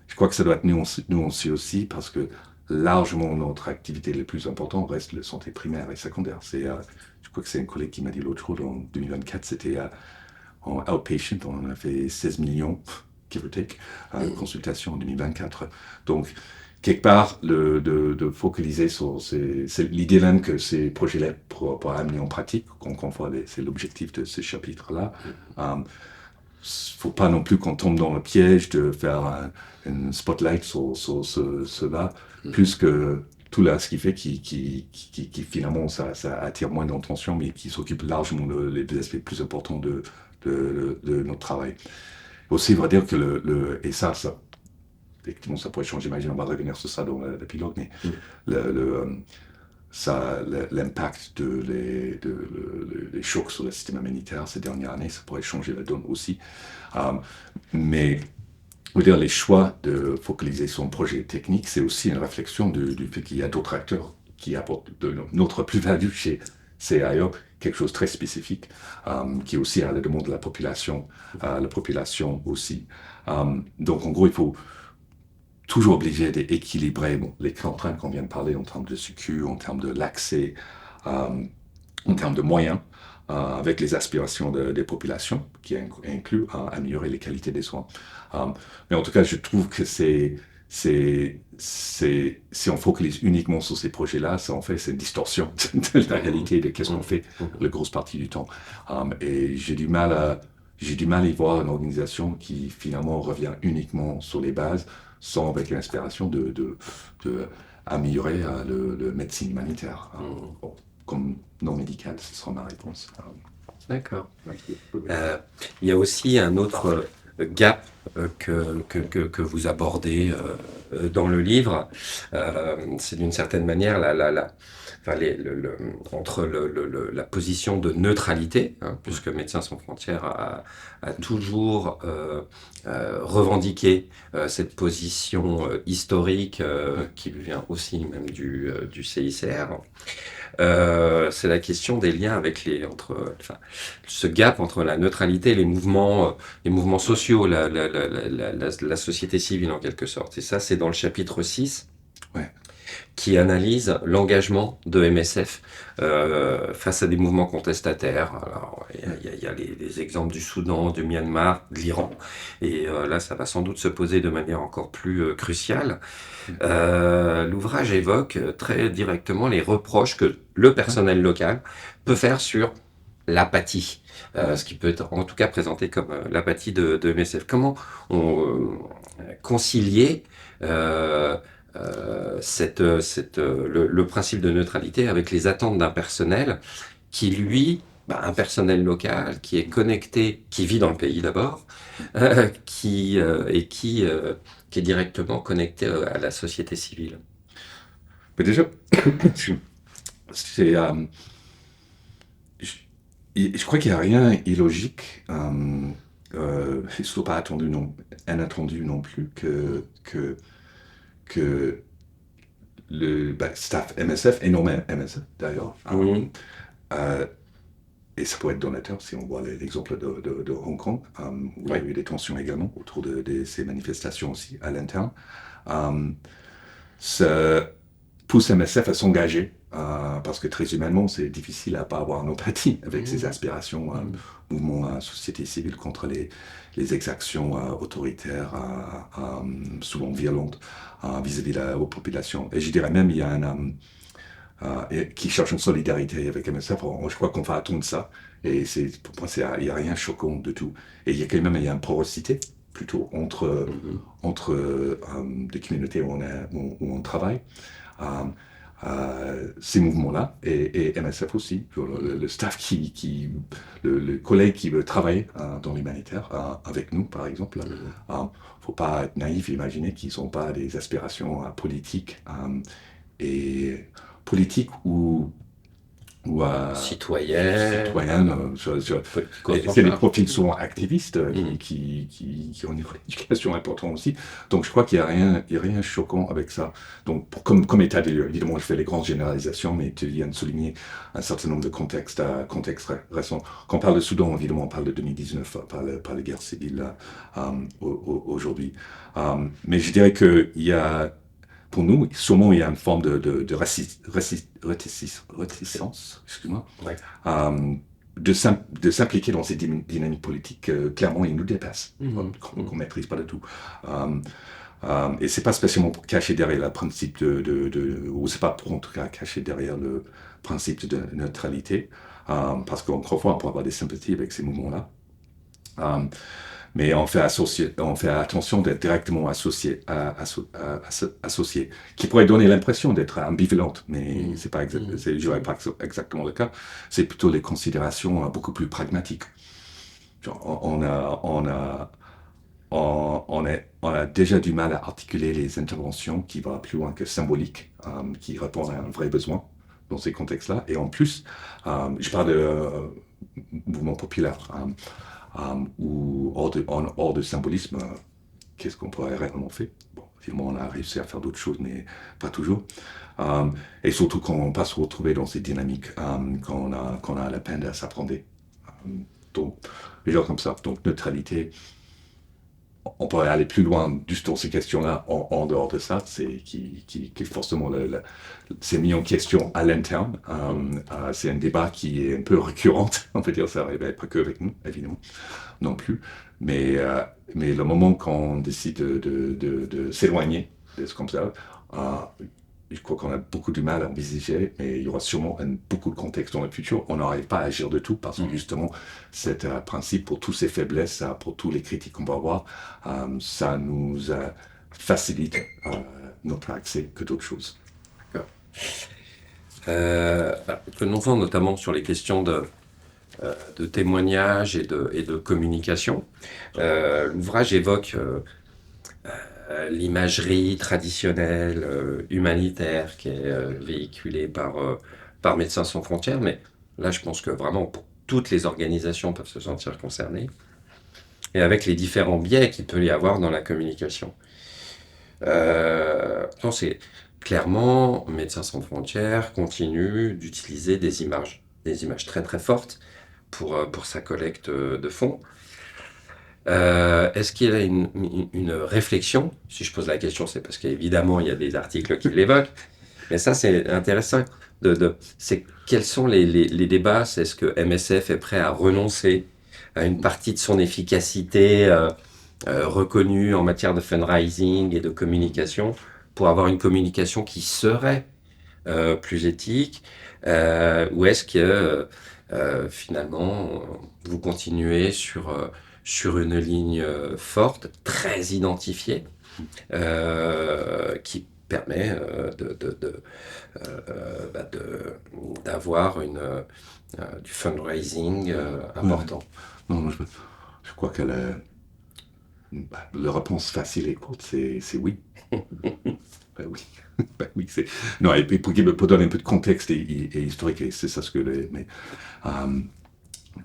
je crois que ça doit être nuancé aussi, parce que largement notre activité la plus importante reste la santé primaire et secondaire. Je crois que c'est un collègue qui m'a dit l'autre jour, en 2024, c'était en outpatient, on a fait 16 millions, give or take, consultations en 2024. Donc, quelque part, de focaliser sur c'est l'idée même que ces projets-là pour amener en pratique, qu'on voit, c'est l'objectif de ce chapitre-là. Faut pas non plus qu'on tombe dans le piège de faire une spotlight sur cela, plus que tout là, ce qui fait qui finalement ça attire moins d'attention, mais qui s'occupe largement des aspects plus importants de notre travail. Aussi, on va dire que et ça, effectivement, ça pourrait changer, imagine, on va revenir sur ça dans la pilote, mais l'impact les chocs sur le système immunitaire ces dernières années, ça pourrait changer la donne aussi. Mais je veux dire, les choix de focaliser sur un projet technique, c'est aussi une réflexion du fait qu'il y a d'autres acteurs qui apportent de notre plus-value chez CIO, quelque chose de très spécifique, qui est aussi à la demande de la population aussi. Donc, en gros, il faut toujours obligé d'équilibrer les contraintes qu'on vient de parler en termes de sécu, en termes de l'accès, en termes de moyens, avec les aspirations des populations, qui incluent améliorer les qualités des soins. Mais en tout cas, je trouve que si on focalise uniquement sur ces projets-là, ça en fait, c'est une distorsion de la réalité de qu'est-ce qu'on fait la grosse partie du temps. Et j'ai du mal à y voir une organisation qui finalement revient uniquement sur les bases, sans avec l'inspiration de améliorer le médecine humanitaire. Bon, comme non médical, ce sera ma réponse. D'accord. Il y a aussi un autre gap que vous abordez dans le livre. C'est d'une certaine manière enfin, entre la position de neutralité, hein, puisque Médecins sans frontières a toujours revendiqué cette position historique qui vient aussi même du CICR. C'est la question des liens avec ce gap entre la neutralité et les mouvements sociaux, la société civile en quelque sorte. Et ça, c'est dans le chapitre 6. Ouais. Qui analyse l'engagement de MSF face à des mouvements contestataires. Alors, il y a les exemples du Soudan, du Myanmar, de l'Iran. Et là, ça va sans doute se poser de manière encore plus cruciale. L'ouvrage évoque très directement les reproches que le personnel local peut faire sur l'apathie, ce qui peut être en tout cas présenté comme l'apathie de MSF. Comment on concilier le principe de neutralité avec les attentes d'un personnel qui, lui, un personnel local, qui est connecté, qui vit dans le pays d'abord, qui est directement connecté à la société civile. Mais déjà, c'est, je crois qu'il n'y a rien illogique, surtout pas inattendu non plus, que le staff MSF, énormément MSF d'ailleurs, et ça pourrait être donateur si on voit l'exemple de Hong Kong, où il y a eu des tensions également autour de ces manifestations aussi à l'interne. Ça pousse MSF à s'engager, parce que très humainement, c'est difficile à pas avoir une empathie avec ces aspirations, mouvement société civile contre les exactions autoritaires, souvent violentes vis-à-vis de la population. Et je dirais même, il y a et qui cherchent une solidarité avec MSF. Je crois qu'on va attendre ça. Et pour moi, il n'y a rien de choquant de tout. Et il y a quand même il y a une porosité plutôt entre des communautés où on travaille. Euh, Ces mouvements-là et MSF aussi, le staff le collègue qui veut travailler dans l'humanitaire avec nous, par exemple. Faut pas être naïf et imaginer qu'ils n'ont pas des aspirations politiques et politiques ou Citoyenne, citoyennes. Et c'est des profils politico-transpartisan. souvent activistes qui ont une éducation importante aussi. Donc je crois qu'il n'y a rien de choquant avec ça. Donc comme état des lieux, évidemment je fais les grandes généralisations, mais tu viens de souligner un certain nombre de contextes récents. Quand on parle de Soudan, évidemment on parle de 2019, par la guerre civile aujourd'hui. Mais je dirais qu'il y a pour nous, sûrement, il y a une forme de réticence, excuse-moi, Ouais. euh, de s'impliquer dans ces dynamiques politiques. Clairement, ils nous dépassent, qu'on maîtrise pas du tout. Et c'est pas spécialement pour cacher derrière le principe ou c'est pas pour en tout cas cacher derrière le principe de neutralité, parce qu'encore une fois, on peut avoir des sympathies avec ces mouvements-là. Mais on fait attention d'être directement associé, qui pourrait donner l'impression d'être ambivalente, mais c'est pas je dirais pas exactement le cas. C'est plutôt les considérations beaucoup plus pragmatiques. Genre, on a déjà du mal à articuler les interventions qui vont plus loin que symboliques, qui répondent à un vrai besoin dans ces contextes-là. Et en plus, je parle de mouvement populaire. Ou hors de symbolisme, qu'est-ce qu'on pourrait réellement faire? Bon, évidemment, on a réussi à faire d'autres choses, mais pas toujours. Et surtout quand on passe se retrouver dans ces dynamiques, quand on a la peine à s'apprendre. Donc, les gens comme ça, donc neutralité, on pourrait aller plus loin juste dans ces questions-là, en dehors de ça, qui forcément c'est mis en question à l'interne. C'est un débat qui est un peu récurrent, on peut dire ça, pas que avec nous, évidemment, non plus. Mais le moment qu'on décide de s'éloigner de ce comme ça, je crois qu'on a beaucoup de mal à envisager, mais il y aura sûrement beaucoup de contextes dans le futur. On n'arrive pas à agir de tout parce que justement, cet principe, pour toutes ces faiblesses, pour tous les critiques qu'on va avoir, ça nous facilite notre accès que d'autres choses. D'accord. Prenons-en notamment sur les questions de témoignage et de communication. L'ouvrage évoque l'imagerie traditionnelle, humanitaire, qui est véhiculée par Médecins sans frontières, mais là je pense que vraiment toutes les organisations peuvent se sentir concernées, et avec les différents biais qu'il peut y avoir dans la communication. C'est clairement, Médecins sans frontières continue d'utiliser des images très très fortes pour sa collecte de fonds. Est-ce qu'il y a une réflexion? Si je pose la question, c'est parce qu'évidemment, il y a des articles qui l'évoquent. Mais ça, c'est intéressant. Quels sont les débats? Est-ce que MSF est prêt à renoncer à une partie de son efficacité reconnue en matière de fundraising et de communication pour avoir une communication qui serait plus éthique? Ou est-ce que finalement, vous continuez sur une ligne forte, très identifiée, qui permet d'avoir du fundraising important. Non, je crois que la réponse facile et courte, c'est oui. Ben oui. Ben oui, non, et puis pour donner un peu de contexte et historique, et c'est ça ce que mes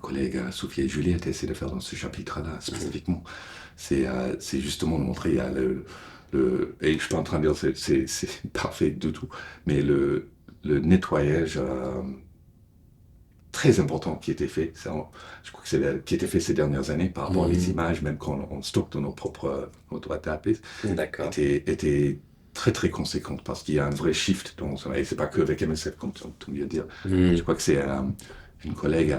collègues Sophie et Juliette essaient de faire dans ce chapitre-là spécifiquement. C'est justement de montrer et je suis pas en train de dire c'est parfait du tout, mais le nettoyage très important qui a été fait, je crois que qui a été fait ces dernières années par rapport à les images, même quand on stocke dans notre database, D'accord. était très très conséquente parce qu'il y a un vrai shift et c'est pas que avec MSF comme tu viens de dire. Je crois que c'est une collègue,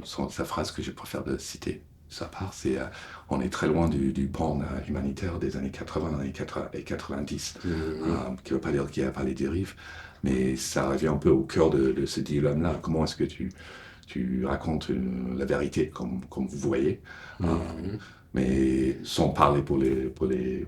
sa phrase que je préfère de citer, ça part, on est très loin du pan humanitaire des années 80 et 90, qui ne veut pas dire qu'il n'y a pas les dérives, mais ça revient un peu au cœur de ce dilemme-là. Comment est-ce que tu racontes la vérité comme vous voyez, mais sans parler pour les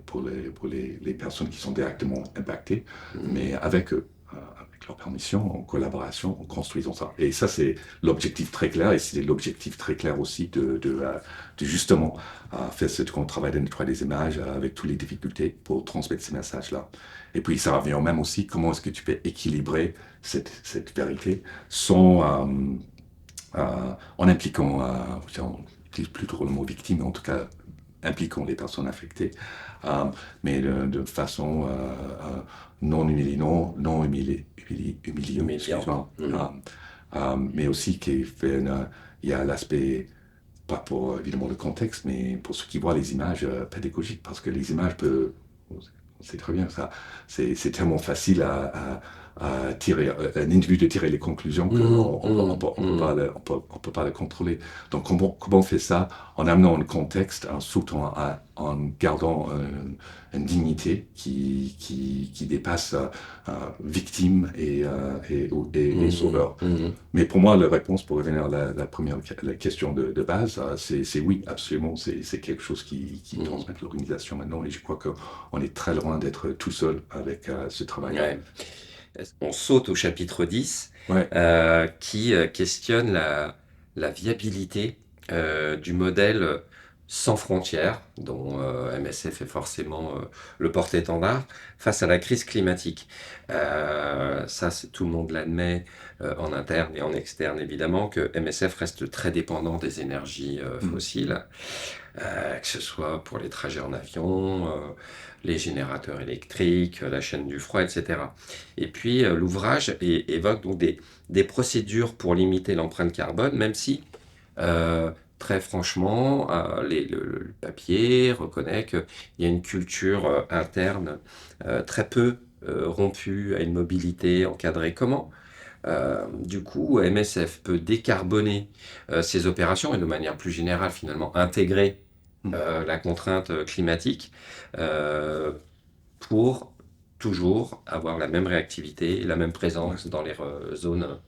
personnes qui sont directement impactées, mais avec eux, avec leur permission, en collaboration, en construisant ça. Et ça, c'est l'objectif très clair, et c'est l'objectif très clair aussi de justement faire ce travail de nettoyer des images avec toutes les difficultés pour transmettre ces messages-là. Et puis, ça revient au même aussi, comment est-ce que tu peux équilibrer cette vérité sans, en impliquant, on utilise plutôt le mot victime, en tout cas impliquant les personnes affectées, mais de façon non humiliante, non humiliante, excuse-moi, mais aussi il y a l'aspect, pas pour évidemment le contexte, mais pour ceux qui voient les images pédagogiques, parce que les images peuvent, on sait très bien ça, c'est tellement facile à tirer, un individu de tirer les conclusions qu'on on peut pas le contrôler. Donc comment on fait ça en amenant un contexte, en gardant une dignité qui dépasse victime et sauveur. Mais pour moi, la réponse, pour revenir à la question de base, c'est oui, absolument. C'est quelque chose qui transmet l'organisation maintenant. Et je crois qu'on est très loin d'être tout seul avec ce travail-là. Ouais. On saute au chapitre 10, Ouais. qui questionne la viabilité du modèle sans frontières, dont MSF est forcément le porte-étendard, face à la crise climatique. Ça, tout le monde l'admet, en interne et en externe, évidemment, que MSF reste très dépendant des énergies fossiles, que ce soit pour les trajets en avion, les générateurs électriques, la chaîne du froid, etc. Et puis, l'ouvrage évoque donc des procédures pour limiter l'empreinte carbone, même si, très franchement, le papier reconnaît qu'il y a une culture interne très peu rompue à une mobilité encadrée. Comment, du coup, MSF peut décarboner ses opérations et de manière plus générale, finalement, intégrer la contrainte climatique euh, pour toujours avoir la même réactivité et la même présence dans les zones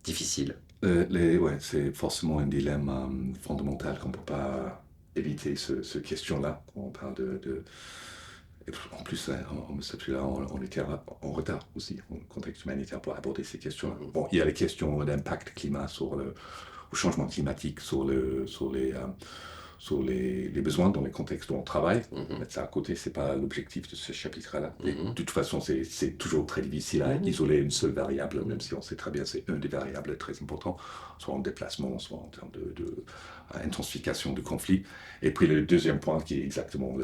difficiles. Ouais, c'est forcément un dilemme fondamental qu'on ne peut pas éviter ce question-là. On parle et en plus, hein, celui-là, on était en retard aussi, en contexte humanitaire, pour aborder ces questions-là. Bon, il y a les questions d'impact climat au changement climatique, sur les besoins dans les contextes où on travaille. Mettre ça à côté, c'est pas l'objectif de ce chapitre-là. Et de toute façon, c'est toujours très difficile à isoler une seule variable, même si on sait très bien que c'est une des variables très importantes, soit en déplacement, soit en termes de intensification du conflit. Et puis le deuxième point qui est exactement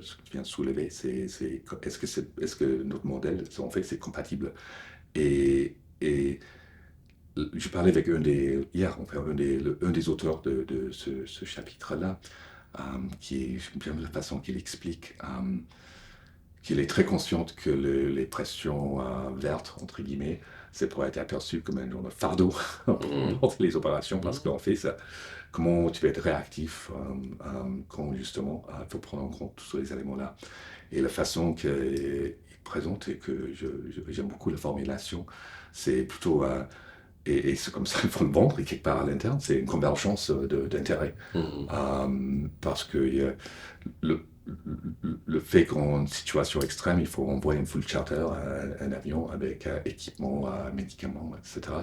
ce que tu viens de soulever, c'est est-ce que notre modèle, en fait, c'est compatible. Et je parlais avec hier, enfin, un des auteurs de ce chapitre-là, j'aime bien la façon qu'il explique, qu'il est très conscient que les pressions vertes, entre guillemets, c'est pour être aperçu comme un genre de fardeau dans les opérations, parce qu'en fait, comment tu peux être réactif quand justement il faut prendre en compte tous ces éléments-là. Et la façon qu'il présente, et que j'aime beaucoup la formulation, c'est plutôt et c'est comme ça qu'il faut le vendre, et quelque part à l'interne, c'est une convergence d'intérêts. Parce que le, le fait qu'en situation extrême, il faut envoyer une full charter, un avion avec équipement, médicaments, etc.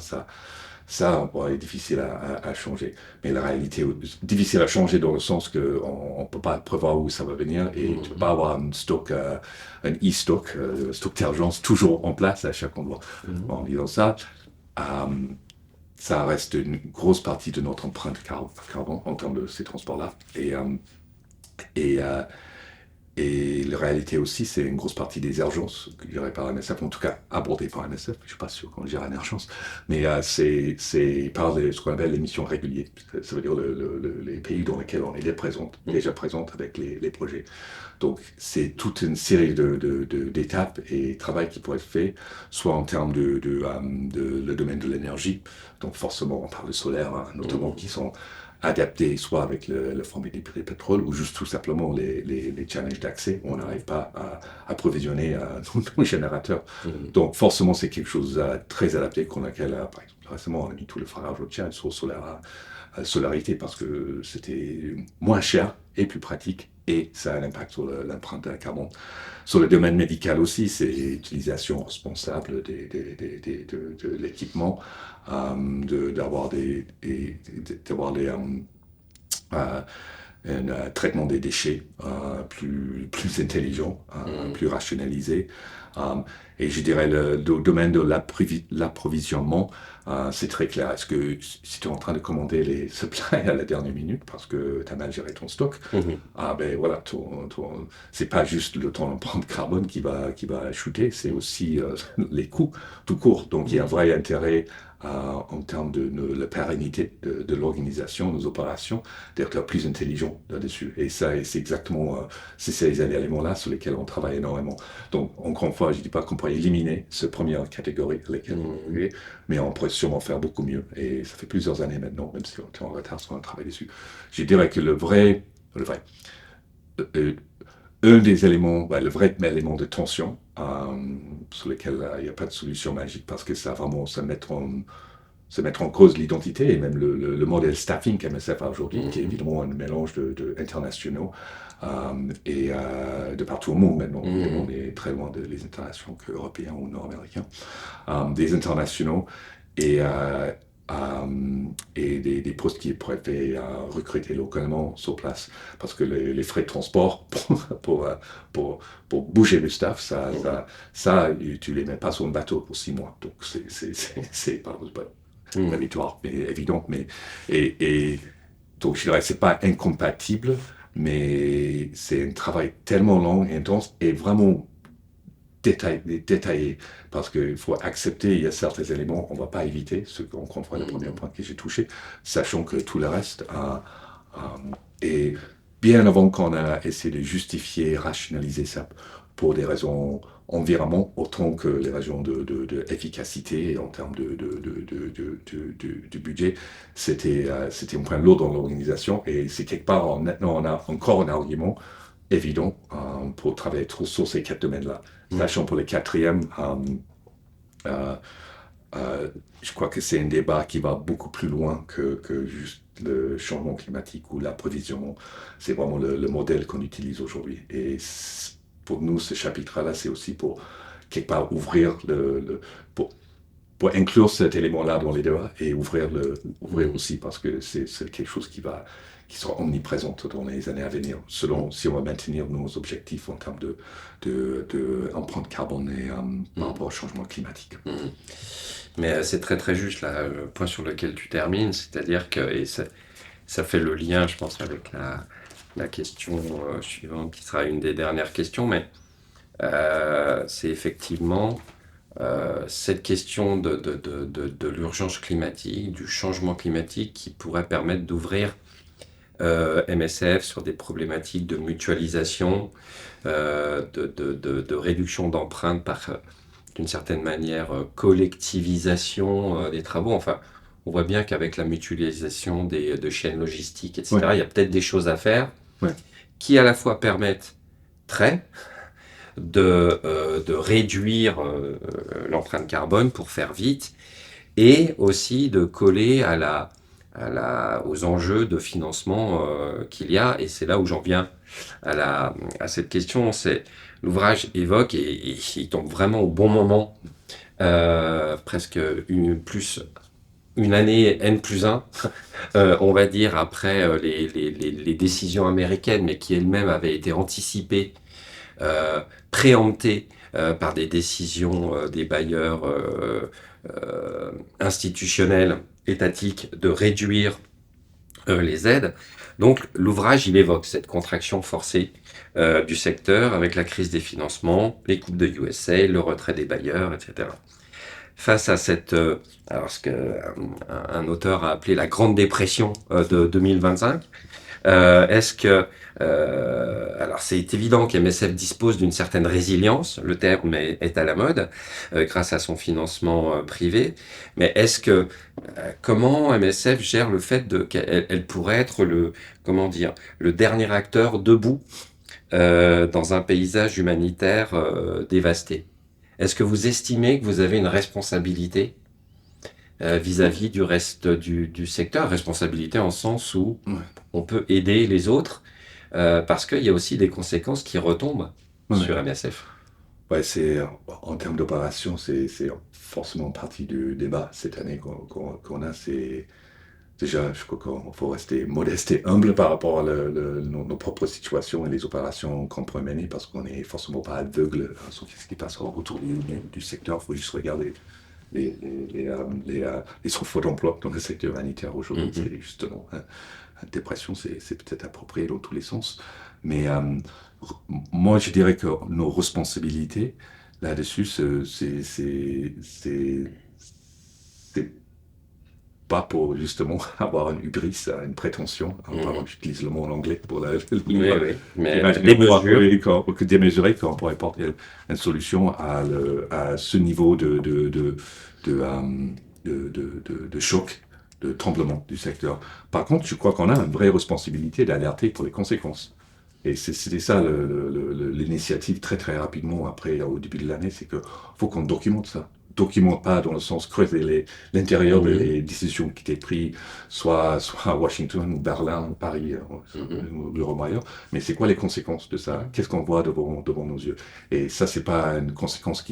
Ça bon, est difficile à changer. Mais la réalité est difficile à changer dans le sens qu'on ne peut pas prévoir où ça va venir, et tu ne peux pas avoir un e-stock, stock d'urgence toujours en place à chaque endroit. En disant ça, ça reste une grosse partie de notre empreinte carbone en termes de ces transports-là. Et, la réalité aussi, c'est une grosse partie des urgences gérées par MSF, en tout cas abordées par MSF. Je ne suis pas sûr qu'on gère une urgence, mais c'est par ce qu'on appelle les missions régulières. Ça veut dire les pays dans lesquels on est déjà présente avec les projets. Donc, c'est toute une série d'étapes et travail qui pourrait être fait, soit en termes le domaine de l'énergie. Donc, forcément, on parle de solaire, notamment, qui sont adaptés, soit avec le flambée des prix du pétrole, ou juste tout simplement les challenges d'accès. On n'arrive pas à approvisionner nos générateurs. Donc forcément, c'est quelque chose de très adapté qu'on a, par exemple, récemment, on a mis tout le farage au Tchad sur solarité parce que c'était moins cher et plus pratique et ça a un impact sur l'empreinte carbone. Sur le domaine médical aussi, c'est l'utilisation responsable de l'équipement, d'avoir un traitement des déchets plus intelligent, plus rationalisé. Et je dirais le domaine de l'approvisionnement, c'est très clair. Est-ce que si tu es en train de commander les supplies à la dernière minute parce que tu as mal géré ton stock, ben voilà, c'est pas juste ton empreinte carbone qui va chuter, c'est aussi les coûts tout court. Donc il y a un vrai intérêt en termes de la pérennité de l'organisation, nos opérations, d'être plus intelligent là-dessus. Et ça, c'est exactement c'est ces éléments-là sur lesquels on travaille énormément. Donc, encore une fois, je ne dis pas qu'on pourrait éliminer cette première catégorie à laquelle on est, mais on pourrait sûrement faire beaucoup mieux. Et ça fait plusieurs années maintenant, même si on est en retard sur un travail dessus. Je dirais que un des éléments, le vrai élément de tension, sur lequel il n'y a pas de solution magique, parce que ça vraiment se mettre en cause l'identité et même le modèle staffing qu'MSF a aujourd'hui, qui est évidemment un mélange internationaux et de partout au monde maintenant. On est très loin des internationaux qu'européens ou nord-américains, des internationaux et des postes qui pourraient être recruter localement sur place. Parce que les frais de transport pour bouger le staff, ça tu les mets pas sur un bateau pour 6 mois. Donc c'est pas la victoire évidente. Et donc je dirais que c'est pas incompatible, mais c'est un travail tellement long et intense et vraiment détaillé, parce qu'il faut accepter, il y a certains éléments qu'on ne va pas éviter, ce qu'on comprend le premier point que j'ai touché, sachant que tout le reste et bien avant qu'on a essayé de justifier, rationaliser ça pour des raisons environnement, autant que les raisons d'efficacité en termes de budget, c'était un point lourd dans l'organisation et c'est quelque part, maintenant on a encore un argument évident pour travailler sur ces 4 domaines-là. Sachant pour le quatrième, je crois que c'est un débat qui va beaucoup plus loin que juste le changement climatique ou l'approvisionnement. C'est vraiment le modèle qu'on utilise aujourd'hui. Et pour nous, ce chapitre-là, c'est aussi pour quelque part ouvrir pour inclure cet élément-là dans les débats et ouvrir aussi parce que c'est quelque chose qui sera omniprésente dans les années à venir, selon si on va maintenir nos objectifs en termes de empreinte carbone et par rapport au changement climatique. Mais c'est très très juste là, le point sur lequel tu termines, c'est-à-dire que et ça fait le lien, je pense, avec la question suivante qui sera une des dernières questions, mais c'est effectivement cette question de l'urgence climatique, du changement climatique qui pourrait permettre d'ouvrir MSF sur des problématiques de mutualisation, de réduction d'empreintes par, d'une certaine manière, collectivisation des travaux. Enfin, on voit bien qu'avec la mutualisation de chaînes logistiques, etc., il y a peut-être des choses à faire qui à la fois permettent de réduire l'empreinte carbone pour faire vite et aussi de coller aux enjeux de financement qu'il y a. Et c'est là où j'en viens à cette question. C'est l'ouvrage évoque, et il tombe vraiment au bon moment, presque une année N+1, on va dire, après les décisions américaines, mais qui elles-mêmes avaient été anticipées, préemptées par des décisions des bailleurs institutionnels, étatiques, de réduire les aides. Donc l'ouvrage, il évoque cette contraction forcée du secteur avec la crise des financements, les coupes de USA, le retrait des bailleurs, etc. Face à alors ce qu'un auteur a appelé la Grande Dépression de 2025, Est-ce que, alors c'est évident qu'MSF dispose d'une certaine résilience, le terme est à la mode, grâce à son financement privé, mais comment MSF gère le fait qu'elle pourrait être comment dire, le dernier acteur debout dans un paysage humanitaire dévasté? Est-ce que vous estimez que vous avez une responsabilité vis-à-vis du reste du secteur, responsabilité en sens où Ouais. on peut aider les autres, parce qu'il y a aussi des conséquences qui retombent Ouais. sur MSF. Ouais, en termes d'opération, c'est forcément partie du débat cette année qu'on a. C'est déjà, je crois qu'il faut rester modeste et humble par rapport à nos propres situations et les opérations qu'on pourrait mener parce qu'on n'est forcément pas aveugle sur ce qui passe autour du secteur. Il faut juste regarder les souffres d'emploi dans le secteur humanitaire aujourd'hui. Mhm. C'est justement, dépression, c'est peut-être approprié dans tous les sens. Mais moi, je dirais que nos responsabilités là-dessus, c'est pas pour justement avoir une hubris, une prétention. Pardon, Mhm. j'utilise le mot en anglais pour Oui, oui, mais imaginer des mesures. que démesurer qu'on pourrait porter une solution à ce niveau de, euh, de choc, de tremblement du secteur. Par contre, je crois qu'on a une vraie responsabilité d'alerter pour les conséquences. Et c'était ça l'initiative très très rapidement après, au début de l'année, c'est que faut qu'on documente ça. Documente pas dans le sens creuser l'intérieur Mhm. des décisions qui étaient prises, soit à Washington, ou Berlin, ou Paris, Mhm. ou l'Europe ailleurs, mais c'est quoi les conséquences de ça? Qu'est-ce qu'on voit devant nos yeux? Et ça, c'est pas une conséquence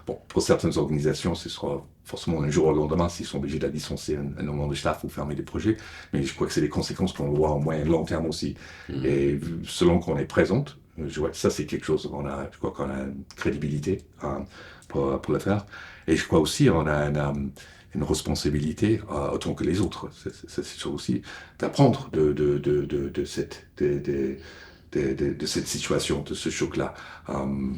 bon, pour certaines organisations, ce sera forcément un jour au lendemain s'ils sont obligés de licencier un nombre de staff ou fermer des projets, mais je crois que c'est des conséquences qu'on voit en moyen et long terme aussi. Mhm. Et selon qu'on est présente, je vois que ça, c'est quelque chose, je crois qu'on a une crédibilité pour le faire. Et je crois aussi qu'on a une responsabilité, autant que les autres, c'est sûr aussi, d'apprendre de cette situation, de ce choc-là,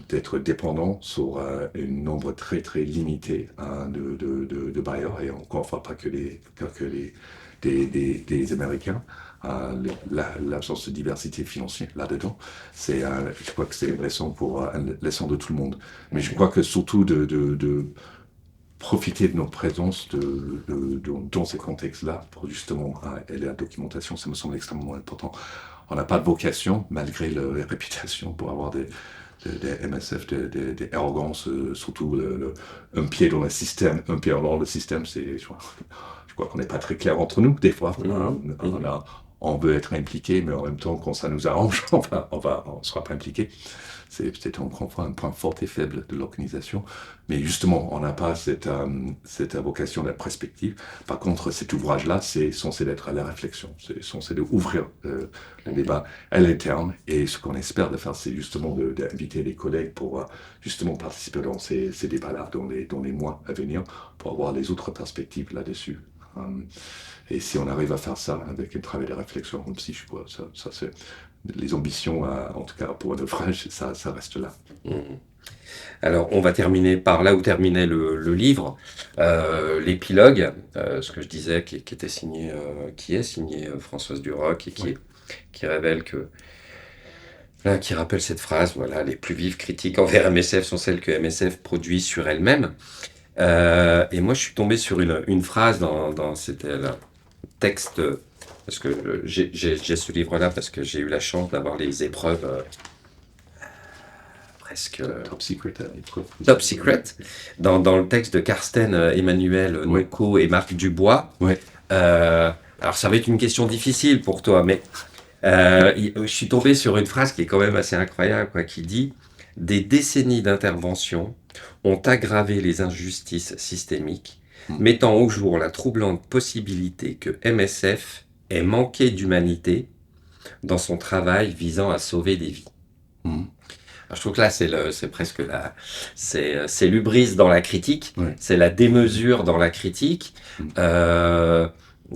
d'être dépendant sur un nombre très très limité de bailleurs, et encore une fois pas que des Américains. L'absence de diversité financière là-dedans, je crois que c'est une leçon une leçon de tout le monde. Mais je crois que surtout de profiter de notre présence dans ces contextes-là pour justement aider à la documentation, ça me semble extrêmement important. On n'a pas de vocation, malgré la réputation, pour avoir des MSF, des arrogances, surtout un pied dans le système, un pied hors le système. Je crois qu'on n'est pas très clair entre nous, des fois. Mhm. Mhm. On veut être impliqué, mais en même temps, quand ça nous arrange, on sera pas impliqué. C'est peut-être encore une fois un point fort et faible de l'organisation. Mais justement, on n'a pas cette vocation de la perspective. Par contre, cet ouvrage-là, c'est censé être à la réflexion. C'est censé d'ouvrir le débat à l'interne. Et ce qu'on espère de faire, c'est justement d'inviter les collègues pour justement participer dans ces débats-là dans les mois à venir pour avoir les autres perspectives là-dessus. Et si on arrive à faire ça avec un travail de réflexion aussi, je crois, ça c'est les ambitions, en tout cas pour un naufrage, ça reste là. Mhm. Alors, on va terminer par là où terminait le livre, l'épilogue, ce que je disais, qui était signé, qui est signé Françoise Duroc et Oui. qui révèle qui rappelle cette phrase, voilà, les plus vives critiques envers MSF sont celles que MSF produit sur elle-même. Et moi, je suis tombé sur une phrase c'était le texte, parce que j'ai ce livre-là parce que j'ai eu la chance d'avoir les épreuves presque Top secret. top secret dans le texte de Karsten Emmanuel Oui, Noko et Marc Dubois. oui. Alors, ça va être une question difficile pour toi, mais je suis tombé sur une phrase qui est quand même assez incroyable, quoi, qui dit: des décennies d'intervention ont aggravé les injustices systémiques, Mm, mettant au jour la troublante possibilité que MSF ait manqué d'humanité dans son travail visant à sauver des vies. mm, Alors, je trouve que là, c'est presque c'est l'hubris dans la critique, oui, c'est la démesure dans la critique. mm. Euh,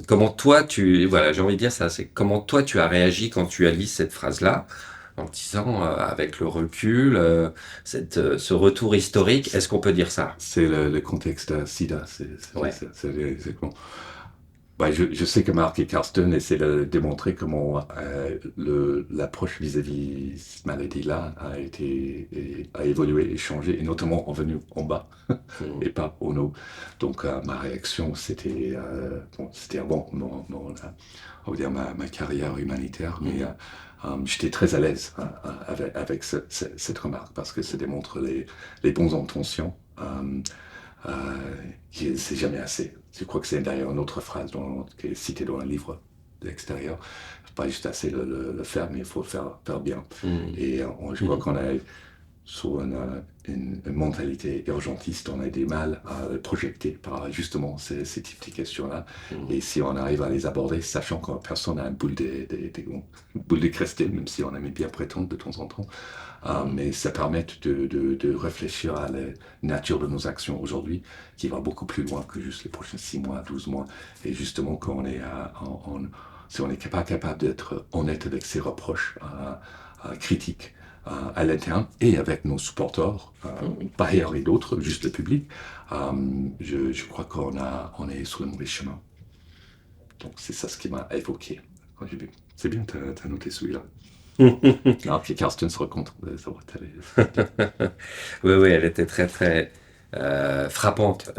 Comment toi voilà, j'ai envie de dire ça, c'est comment toi tu as réagi quand tu as lu cette phrase-là, en te disant, avec le recul, ce retour historique, est-ce qu'on peut dire ça? C'est le contexte SIDA, Ouais. exactement. Bah, je sais que Mark et Karsten essaient de démontrer comment l'approche vis-à-vis cette maladie-là a évolué et changé, et notamment en venu en bas Mm. et pas en haut. Donc ma réaction, c'était avant on va dire ma carrière humanitaire, mais Mhm. j'étais très à l'aise avec cette remarque parce que ça démontre les bonnes intentions. Euh, c'est jamais assez. Je crois que c'est d'ailleurs une autre phrase qui est citée dans un livre de l'extérieur. Pas juste assez le faire, mais il faut le faire bien. Mhm. Et je crois Mhm. qu'on a sur une mentalité urgentiste, on a du mal à le projeter par justement ces types de questions-là. Mhm. Et si on arrive à les aborder, sachant que personne n'a une boule de cristal, même si on aime bien prétendre de temps en temps, Mhm. mais ça permet de réfléchir à la nature de nos actions aujourd'hui, qui va beaucoup plus loin que juste les prochains 6 mois, 12 mois. Et justement, quand si on n'est pas capable d'être honnête avec ses reproches critiques à l'interne et avec nos supporters, Mhm. Bayer et d'autres, juste le public, je crois on est sur le mauvais chemin. Donc c'est ça ce qui m'a évoqué quand j'ai vu. C'est bien, t'as noté celui-là. Alors que Karsten se raconte, ça va t'aller. Oui, oui, elle était très, très frappante,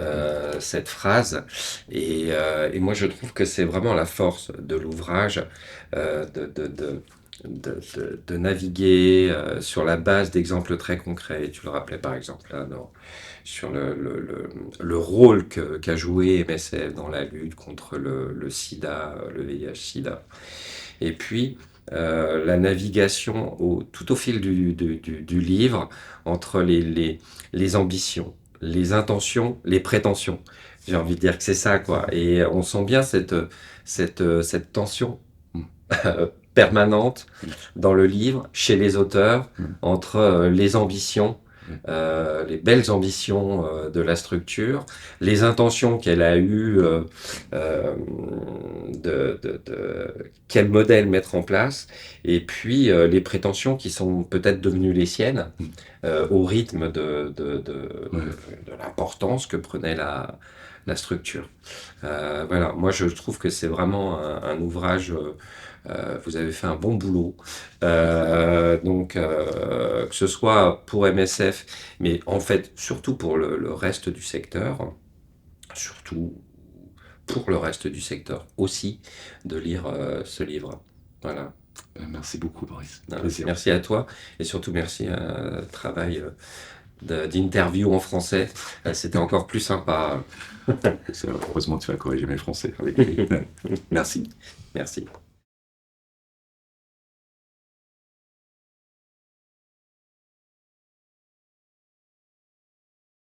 cette phrase. Et moi, je trouve que c'est vraiment la force de l'ouvrage de naviguer sur la base d'exemples très concrets. Et tu le rappelais, par exemple, là, sur le rôle qu'a joué MSF dans la lutte contre le sida, le VIH-sida. Et puis, la navigation tout au fil du livre entre les ambitions, les intentions, les prétentions. J'ai envie de dire que c'est ça, quoi. Et on sent bien cette tension permanente dans le livre, chez les auteurs, entre les ambitions, les belles ambitions de la structure, les intentions qu'elle a eues euh, quel modèle mettre en place, et puis les prétentions qui sont peut-être devenues les siennes au rythme de l'importance que prenait la structure. Voilà, moi je trouve que c'est vraiment un ouvrage. Vous avez fait un bon boulot. Donc, que ce soit pour MSF, mais en fait, surtout pour le reste du secteur, surtout pour le reste du secteur aussi, de lire ce livre. Voilà. Merci beaucoup, Boris. Voilà. Plaisir. Merci à toi et surtout merci à travail d'interview en français. C'était encore plus sympa. Heureusement, tu as corrigé mes français avec lui. Merci. Merci.